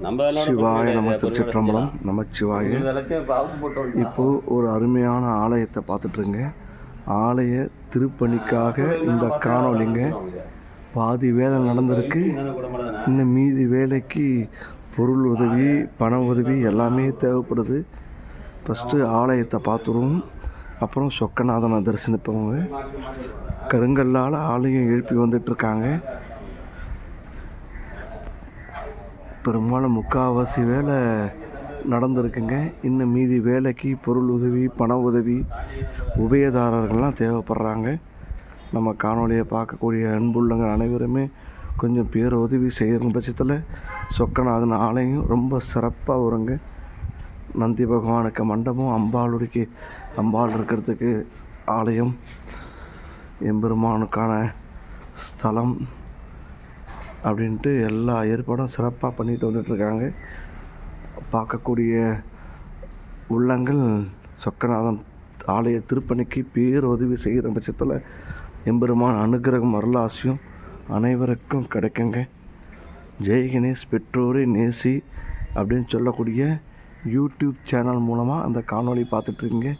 சிவாய நம திருச்சிற்றம்பலம் நமச்சிவாய. இப்போது ஒரு அருமையான ஆலயத்தை பார்த்துட்ருங்க. ஆலய திருப்பணிக்காக இந்த காணொலிங்க. பாதி வேலை நடந்திருக்கு, இன்னும் மீதி வேலைக்கு பொருள் உதவி, பண உதவி எல்லாமே தேவைப்படுது. ஃபஸ்ட்டு ஆலயத்தை பார்த்துருவோம், அப்புறம் சொக்கநாதனை தரிசனிப்பவங்க. கருங்கல்லால் ஆலயம் எழுப்பி வந்துட்டுருக்காங்க. பெரும்பாலும் முக்கால்வாசி வேலை நடந்திருக்குங்க. இன்னும் மீதி வேலைக்கு பொருள் உதவி, பண உதவி, உபயதாரர்கள்லாம் தேவைப்படுறாங்க. நம்ம காணொலியை பார்க்கக்கூடிய அன்புள்ளங்க அனைவருமே கொஞ்சம் பேர் உதவி செய்கிற பட்சத்தில் சொக்கநாதன் ஆலயம் ரொம்ப சிறப்பாக வருங்க. நந்தி பகவானுக்கு மண்டபம், அம்பாள் இருக்கிறதுக்கு ஆலயம், எம்பெருமானுக்கான ஸ்தலம் அப்படின்ட்டு எல்லா ஏற்பாடும் சிறப்பாக பண்ணிட்டு வந்துட்டுருக்காங்க. பார்க்கக்கூடிய உள்ளங்கள் சொக்கநாதன் ஆலய திருப்பணிக்கு பேர் உதவி செய்கிற பட்சத்தில் எம்பெருமான் அனுகிரகம் அருளாசியும் அனைவருக்கும் கிடைக்குங்க. ஜெய் கணேஷ் பெற்றோரை நேசி அப்படின்னு சொல்லக்கூடிய யூடியூப் சேனல் மூலமாக அந்த காணொலி பார்த்துட்ருக்கீங்க.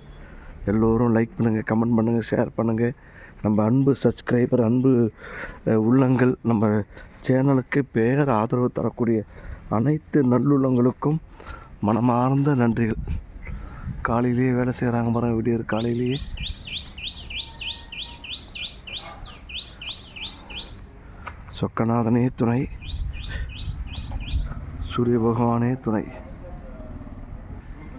எல்லோரும் லைக் பண்ணுங்கள், கமெண்ட் பண்ணுங்கள், ஷேர் பண்ணுங்கள். நம்ம அன்பு சப்ஸ்கிரைபர், அன்பு உள்ளங்கள், நம்ம சேனலுக்கு பேர் ஆதரவு தரக்கூடிய அனைத்து நல்லுள்ளங்களுக்கும் மனமார்ந்த நன்றிகள். காலையிலேயே வேலை செய்கிறாங்க பாருங்கள், விடியற் காலையிலேயே. சொக்கநாதனே துணை, சூரிய பகவானே துணை.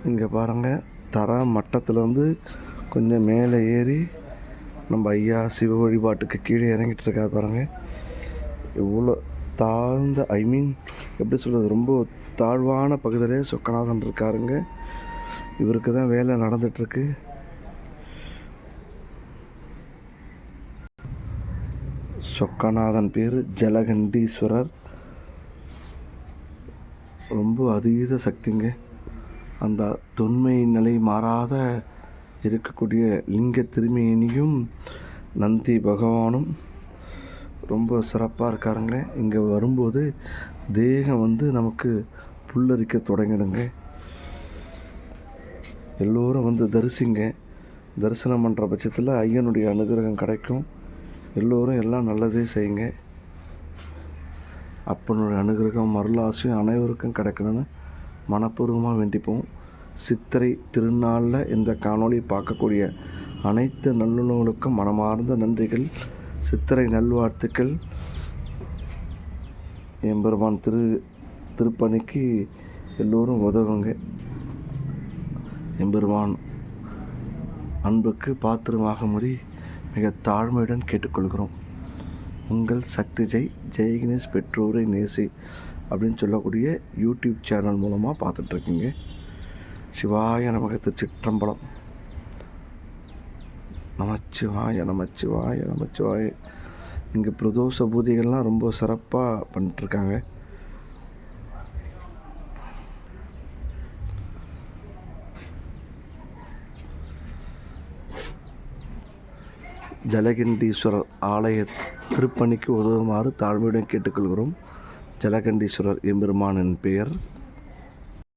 இங்கே பாருங்கள், தர மட்டத்தில் கொஞ்சம் மேலே ஏறி நம்ம ஐயா சிவ வழிபாட்டுக்கு கீழே இறங்கிட்டு இருக்கார் பாருங்கள். எவ்வளோ தாழ்ந்த, எப்படி சொல்கிறது, ரொம்ப தாழ்வான பகுதியிலே சொக்கநாதன் இருக்காருங்க. இவருக்கு தான் வேலை நடந்துகிட்ருக்கு. சொக்கநாதன் பேர் ஜலகண்டீஸ்வரர். ரொம்ப அதீத சக்திங்க. அந்த தொன்மை நிலை மாறாத இருக்கக்கூடிய லிங்க திருமேனியும் நந்தி பகவானும் ரொம்ப சிறப்பாக இருக்காருங்க. இங்கே வரும்போது தேகம் நமக்கு புல்லரிக்க தொடங்கிடுங்க. எல்லோரும் தரிசிங்க. தரிசனம் பண்ணுற பட்சத்தில் ஐயனுடைய அனுகிரகம் கிடைக்கும். எல்லோரும் எல்லாம் நல்லதே செய்யுங்க. அப்பனுடைய அனுகிரகம் அருளாசியும் அனைவருக்கும் கிடைக்கணும்னு மனப்பூர்வமாக வேண்டிப்போம். சித்திரை திருநாளில் இந்த காணொளி பார்க்கக்கூடிய அனைத்து நல்லுணர்களுக்கும் மனமார்ந்த நன்றிகள், சித்திரை நல்வாழ்த்துக்கள். எம்பெருமான் திருப்பணிக்கு எல்லோரும் உதவுங்க. எம்பெருமான் அன்புக்கு பாத்திரமாகும்படி மிக தாழ்மையுடன் கேட்டுக்கொள்கிறோம். உங்கள் சக்தி ஜெய் கணேஷ் பெற்றோரை நேசி அப்படின்னு சொல்லக்கூடிய யூடியூப் சேனல் மூலமாக பார்த்துட்ருக்கீங்க. சிவாய நமக்கு திருச்சிற்றம்பலம். நமச்சிவாய நமச்சிவாய நமச்சிவாய. இங்கே பிரதோஷ பூஜைகள்லாம் ரொம்ப சிறப்பாக பண்ணிட்டுருக்காங்க. ஜலகண்டீஸ்வரர் ஆலய திருப்பணிக்கு உதவுமாறு தாழ்மையுடன் கேட்டுக்கொள்கிறோம். ஜலகண்டீஸ்வரர் எம்பெருமானின் பெயர்.